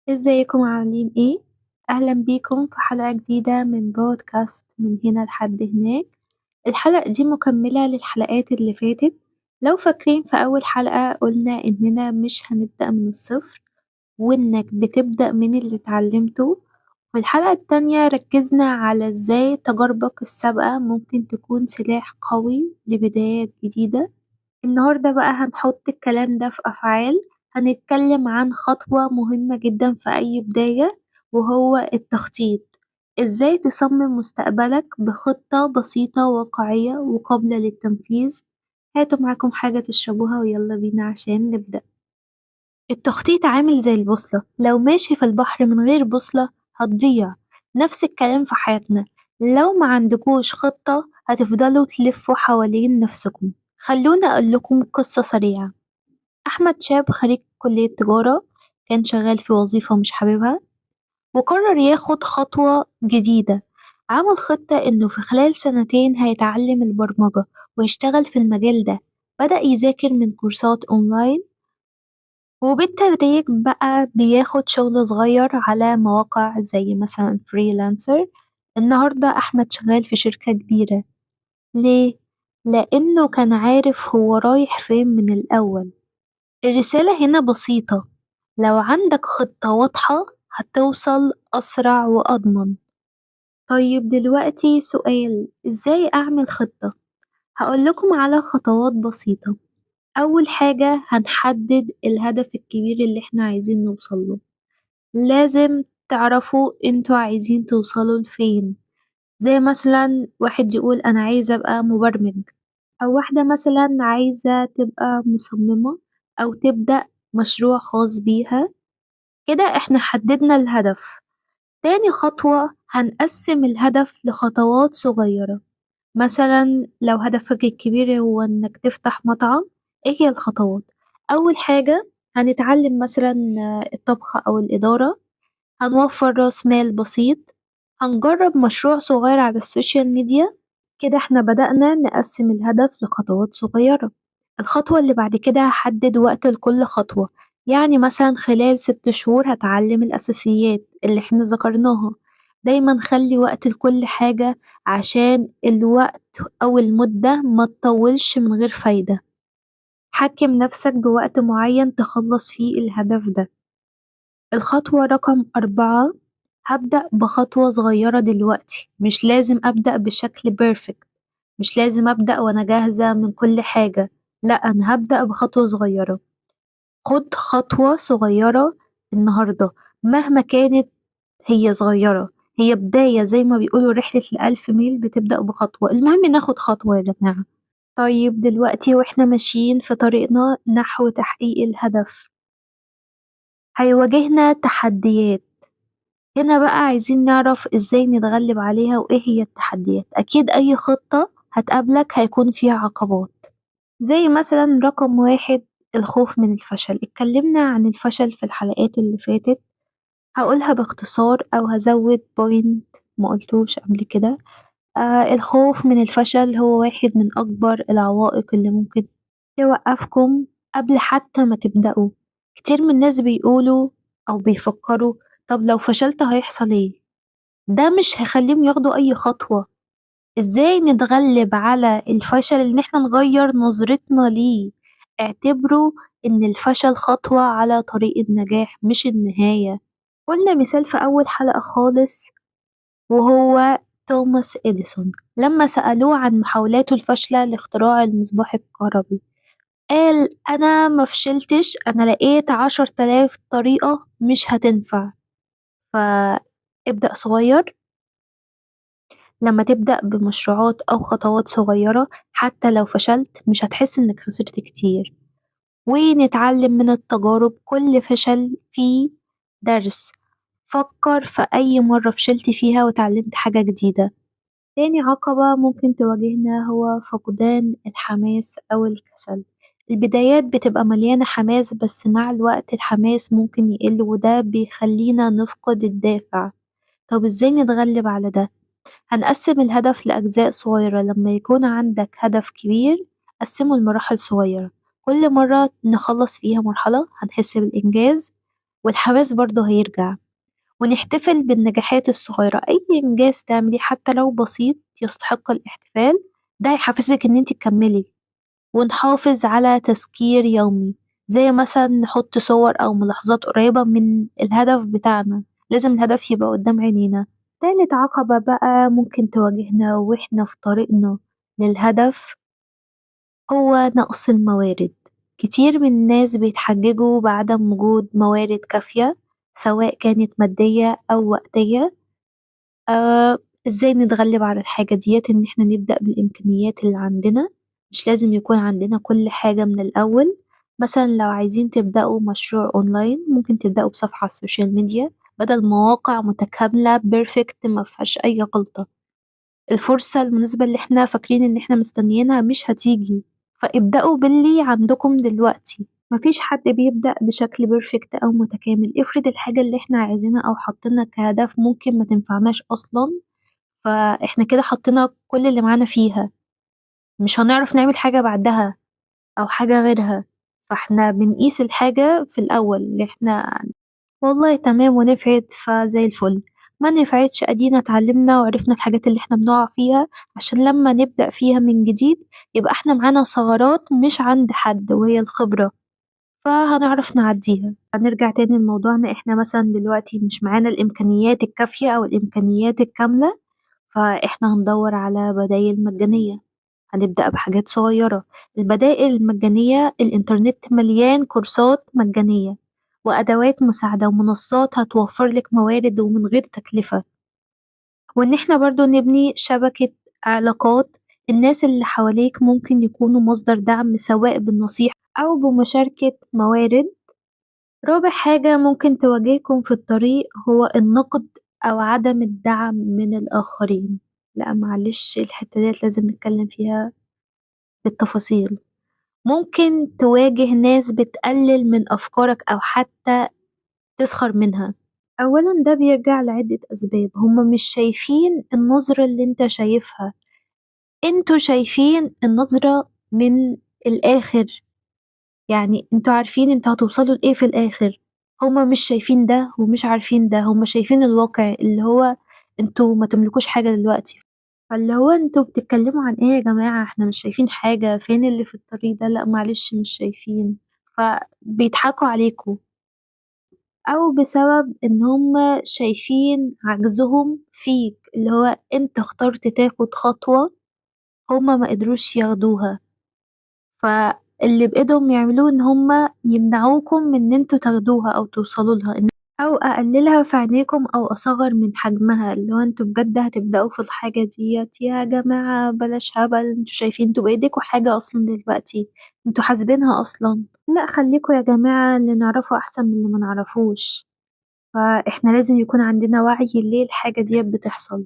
ازيكم عاملين ايه؟ اهلا بيكم في حلقة جديدة من بودكاست من هنا لحد هناك. الحلقة دي مكملة للحلقات اللي فاتت. لو فاكرين في اول حلقة قلنا اننا مش هنبدأ من الصفر، وانك بتبدأ من اللي اتعلمته. في الحلقة التانية ركزنا على ازاي تجاربك السابقة ممكن تكون سلاح قوي لبدايات جديدة. النهاردة بقى هنحط الكلام ده في أفعال. هنتكلم عن خطوة مهمة جدا في أي بداية، وهو التخطيط. إزاي تصمم مستقبلك بخطة بسيطة واقعية وقابلة للتنفيذ. هاتوا معاكم حاجة تشربوها ويلا بينا عشان نبدأ. التخطيط عامل زي البوصلة، لو ماشي في البحر من غير بوصلة هتضيع. نفس الكلام في حياتنا، لو ما عندكوش خطة هتفضلوا تلفوا حوالين نفسكم. خلونا أقول لكم قصة سريعة. أحمد شاب خريج كلية تجارة، كان شغال في وظيفة مش حاببها، وقرر ياخد خطوة جديدة. عمل خطة إنه في خلال سنتين هيتعلم البرمجة ويشتغل في المجال ده. بدأ يذاكر من كورسات أونلاين، وبالتدريج بقى بياخد شغل صغير على مواقع زي مثلا فريلانسر. النهاردة أحمد شغال في شركة كبيرة. ليه؟ لأنه كان عارف هو رايح فين من الأول. الرسالة هنا بسيطة، لو عندك خطة واضحة هتوصل أسرع وأضمن. طيب دلوقتي سؤال، إزاي أعمل خطة؟ هقول لكم على خطوات بسيطة. أول حاجة هنحدد الهدف الكبير اللي احنا عايزين نوصله. لازم تعرفوا انتوا عايزين توصلوا لفين. زي مثلا واحد يقول أنا عايزة أبقى مبرمج، أو واحدة مثلا عايزة تبقى مصممة أو تبدأ مشروع خاص بيها. كده احنا حددنا الهدف. تاني خطوة هنقسم الهدف لخطوات صغيرة. مثلا لو هدفك الكبير هو إنك تفتح مطعم، ايه هي الخطوات؟ أول حاجة هنتعلم مثلا الطبخ أو الإدارة. هنوفر رأس مال بسيط. هنجرب مشروع صغير على السوشيال ميديا. كده احنا بدأنا نقسم الهدف لخطوات صغيرة. الخطوة اللي بعد كده هحدد وقت لكل خطوة. يعني مثلا خلال 6 شهور هتعلم الأساسيات اللي احنا ذكرناها. دايما خلي وقت لكل حاجة، عشان الوقت أو المدة ما تطولش من غير فايدة. حكم نفسك بوقت معين تخلص فيه الهدف ده. الخطوة رقم 4، هبدأ بخطوة صغيرة دلوقتي. مش لازم أبدأ بشكل بيرفكت، مش لازم أبدأ وأنا جاهزة من كل حاجة. لأ، أنا هبدأ بخطوة صغيرة. خد خطوة صغيرة النهاردة، مهما كانت هي صغيرة. هي بداية، زي ما بيقولوا رحلة ال1000 ميل بتبدأ بخطوة. المهم ناخد خطوة يا جماعة. طيب دلوقتي واحنا ماشيين في طريقنا نحو تحقيق الهدف، هيواجهنا تحديات. هنا بقى عايزين نعرف ازاي نتغلب عليها وايه هي التحديات. اكيد اي خطة هتقابلك هيكون فيها عقبات. زي مثلا رقم 1، الخوف من الفشل. اتكلمنا عن الفشل في الحلقات اللي فاتت، هقولها باختصار او هزود بوينت ما قلتوش قبل كده. الخوف من الفشل هو واحد من اكبر العوائق اللي ممكن توقفكم قبل حتى ما تبدأوا. كتير من الناس بيقولوا او بيفكروا، طب لو فشلت هيحصل ايه؟ ده مش هيخليهم ياخدوا أي خطوة. إزاي نتغلب على الفشل؟ إن احنا نغير نظرتنا ليه. اعتبروا إن الفشل خطوة على طريق النجاح مش النهاية. قلنا مثال في أول حلقة خالص، وهو توماس إديسون لما سألوه عن محاولاته الفاشلة لاختراع المصباح الكهربي، قال أنا مفشلتش، أنا لقيت 10,000 طريقة مش هتنفع. فابدأ صغير. لما تبدأ بمشروعات أو خطوات صغيرة حتى لو فشلت مش هتحس إنك خسرت كتير. ونتعلم من التجارب، كل فشل فيه درس. فكر في أي مرة فشلت فيها وتعلمت حاجة جديدة. تاني عقبة ممكن تواجهنا هو فقدان الحماس أو الكسل. البدايات بتبقى مليانة حماس، بس مع الوقت الحماس ممكن يقل وده بيخلينا نفقد الدافع. طب ازاي نتغلب على ده؟ هنقسم الهدف لأجزاء صغيرة. لما يكون عندك هدف كبير قسمه لمراحل صغيرة، كل مرة نخلص فيها مرحلة هنحس بالإنجاز. والحماس برضه هيرجع، ونحتفل بالنجاحات الصغيرة، أي إنجاز تعمليه حتى لو بسيط يستحق الاحتفال، ده هيحفزك إن انتِ تكملي. ونحافظ على تذكير يومي، زي مثلًا نحط صور أو ملاحظات قريبة من الهدف بتاعنا، لازم الهدف يبقى قدام عينينا. تالت عقبة بقى ممكن تواجهنا وإحنا في طريقنا للهدف هو نقص الموارد، كتير من الناس بيتحججوا بعدم وجود موارد كافية سواء كانت مادية أو وقتية. إزاي نتغلب على الحاجة ديّة؟ إن إحنا نبدأ بالإمكانيات اللي عندنا، مش لازم يكون عندنا كل حاجة من الأول، مثلًا لو عايزين تبدأوا مشروع أونلاين ممكن تبدأوا بصفحة على السوشيال ميديا بدل مواقع متكاملة perfect ما فيهاش أي غلطة. الفرصة المناسبة اللي إحنا فاكرين إن إحنا مستنيينها مش هتيجي، فابدأوا باللي عندكم دلوقتي. ما فيش حد بيبدأ بشكل perfect أو متكامل، افرض الحاجة اللي إحنا عايزينها أو حاطينها كهدف ممكن ما تنفعناش أصلًا، فإحنا كده حطينا كل اللي معانا فيها، مش هنعرف نعمل حاجة بعدها أو حاجة غيرها، فإحنا بنقيس الحاجة في الأول اللي إحنا والله تمام ونفعت فزي الفل، ما نفعتش أدينا اتعلمنا وعرفنا الحاجات اللي إحنا بنقع فيها عشان لما نبدأ فيها من جديد يبقى إحنا معانا ثغرات مش عند حد وهي الخبرة، فهنعرف نعديها. هنرجع تاني لموضوعنا، إحنا مثلًا دلوقتي مش معانا الإمكانيات الكافية أو الإمكانيات الكاملة، فإحنا هندوّر على بدايل مجانية، هنبدأ بحاجات صغيرة. البدائل المجانية الإنترنت مليان كورسات مجانية وأدوات مساعدة ومنصات هتوفر لِك موارد ومن غير تكلفة، وإن إحنا برضه نبني شبكة علاقات، الناس اللي حواليك ممكن يكونوا مصدر دعم سواء بالنصيحة أو بمشاركة موارد. رابع حاجة ممكن تواجهكم في الطريق هو النقد أو عدم الدعم من الآخرين، لأ معلش الحتة ديّة لازم نتكلم فيها بالتفاصيل. ممكن تواجه ناس بتقلل من أفكارك أو حتى تسخر منها. أولًا ده بيرجع لعدة أسباب، هُم مش شايفين النظرة اللي أنت شايفها، أنتم شايفين النظرة من الآخر، يعني أنتم عارفين أنتم هتوصلوا لإيه في الآخر، هُم مش شايفين ده ومش عارفين ده، هُم شايفين الواقع اللي هو أنتم ما تملكوش حاجة دلوقتي، فاللي هو أنتم بتتكلموا عن إيه يا جماعة إحنا مش شايفين حاجة، فين اللي في الطريق ده؟ لأ معلش مش شايفين، فبيضحكوا عليكم، أو بسبب إن هُم شايفين عجزهم فيك، اللي هو أنت اخترت تاخد خطوة هُم ما قدروش ياخدوها. فاللي بإيدهم يعملوه إن هُم يمنعوكم من إن أنتم تاخدوها أو توصلوا لها، أو أقللها في عينيكم أو أصغّر من حجمها، اللي هو أنتم بجد هتبدأوا في الحاجة ديّة، يا جماعة بلاش هبل، أنتم شايفين أنتم بإيديكم حاجة أصلًا دلوقتي، أنتم حاسبينها أصلًا، لأ خلّيكم يا جماعة اللي نعرفه أحسن من اللي ما نعرفوش، فإحنا لازم يكون عندنا وعي ليه الحاجة ديّة بتحصل.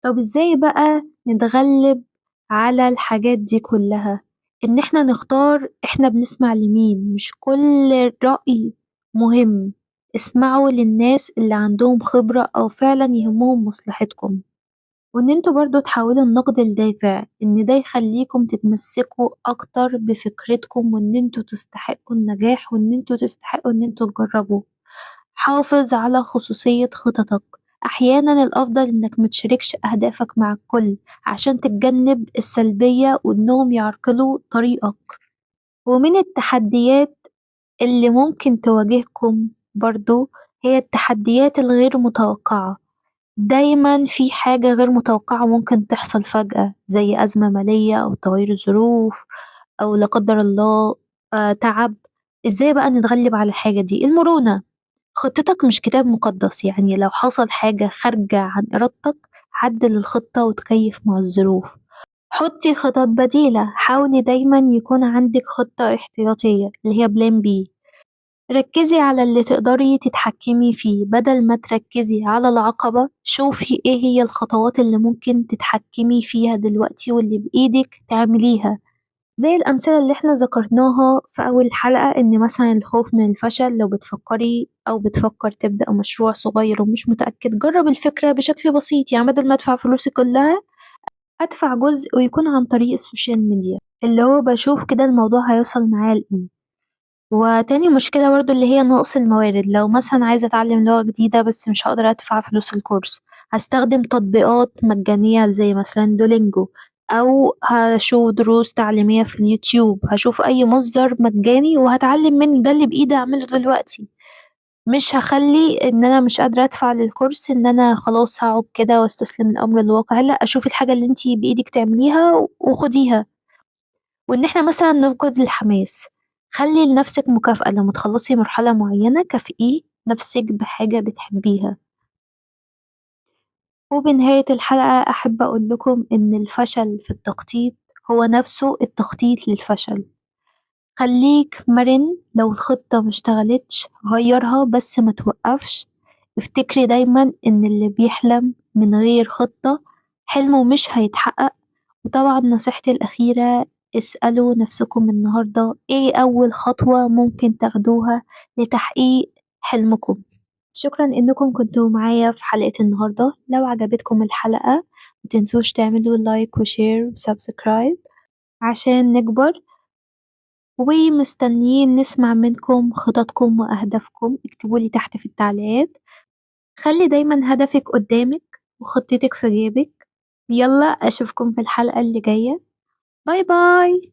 طب إزاي بقى نتغلب على الحاجات دي كلها؟ إن إحنا نختار إحنا بنسمع لمين، مش كل رأي مهم، اسمعوا للناس اللي عندهم خبرة أو فعلًا يهمهم مصلحتكم، وإن انتوا برضه تحولوا النقد لدافع، إن ده يخليكم تتمسكوا أكتر بفكرتكم وإن انتوا تستحقوا النجاح وإن انتوا تستحقوا إن انتوا تجربوا. حافظ على خصوصية خططك، أحيانا الأفضل إنك متشاركش أهدافك مع الكل عشان تتجنب السلبية وإنهم يعرقلوا طريقك. ومن التحديات اللي ممكن تواجهكم برضو هي التحديات الغير متوقعة، دايما في حاجة غير متوقعة ممكن تحصل فجأة زي أزمة مالية أو تغير ظروف أو لا قدر الله تعب. إزاي بقى نتغلب على الحاجة دي؟ المرونة، خطتك مش كتاب مقدس، يعني لو حصل حاجة خارجة عن إرادتك عدل الخطة وتكيف مع الظروف. حطي خطط بديلة، حاولي دايما يكون عندك خطة احتياطية اللي هي بلان بي. ركزي على اللي تقدري تتحكمي فيه بدل ما تركزي على العقبة، شوفي ايه هي الخطوات اللي ممكن تتحكمي فيها دلوقتي واللي بإيدك تعمليها، زي الأمثلة اللي إحنا ذكرناها في أول حلقة، إن مثلا الخوف من الفشل، لو بتفكري أو بتفكر تبدأ مشروع صغير ومش متأكد جرب الفكرة بشكل بسيط، يعني بدل ما أدفع فلوسي كلها أدفع جزء ويكون عن طريق السوشيال ميديا، اللي هو بشوف كده الموضوع هيوصل معايا لإيه. وتاني مشكلة برضه اللي هي نقص الموارد، لو مثلًا عايزة أتعلم لغة جديدة بس مش هاقدر أدفع فلوس الكورس، هاستخدم تطبيقات مجانية زي مثلًا duolingo أو هاشوف دروس تعليمية في اليوتيوب، هاشوف أي مصدر مجاني وهاتعلم منه، ده اللي بإيدي أعمله دلوقتي. مش هاخلّي إن أنا مش قادرة أدفع للكورس إن أنا خلاص هاقعد كده وأستسلم الأمر للواقع، لأ، شوفي الحاجة اللي أنتِ بإيدِك تعمليها وخديها. وإن إحنا مثلًا نفقد الحماس، خلّي لنفسِك مكافأة لمّا تخلّصي مرحلة معيّنة كافئي نفسِك بحاجة بتحبيها. وبنهاية الحلقة أحب أقول لكم إن الفشل في التخطيط هو نفسه التخطيط للفشل. خلّيك مرن، لو الخطة ما اشتغلتش غيّرها بس ما توقّفش. افتكري دايمًا إن اللي بيحلم من غير خطة حلمه مش هيتحقق. وطبعًا نصيحتي الأخيرة، اسألوا نفسكم النهاردة إيه أول خطوة ممكن تاخدوها لتحقيق حلمكم. شكرًا إنكم كنتم معايا في حلقة النهاردة، لو عجبتكم الحلقة متنسوش تعملوا لايك وشير وسبسكرايب عشان نكبر. ومستنيين نسمع منكم خططكم وأهدافكم، اكتبوا لي تحت في التعليقات. خلّي دايمًا هدفِك قدّامِك وخطتِك في جيبِك. يالّا أشوفكم في الحلقة اللي جاية. باي باي.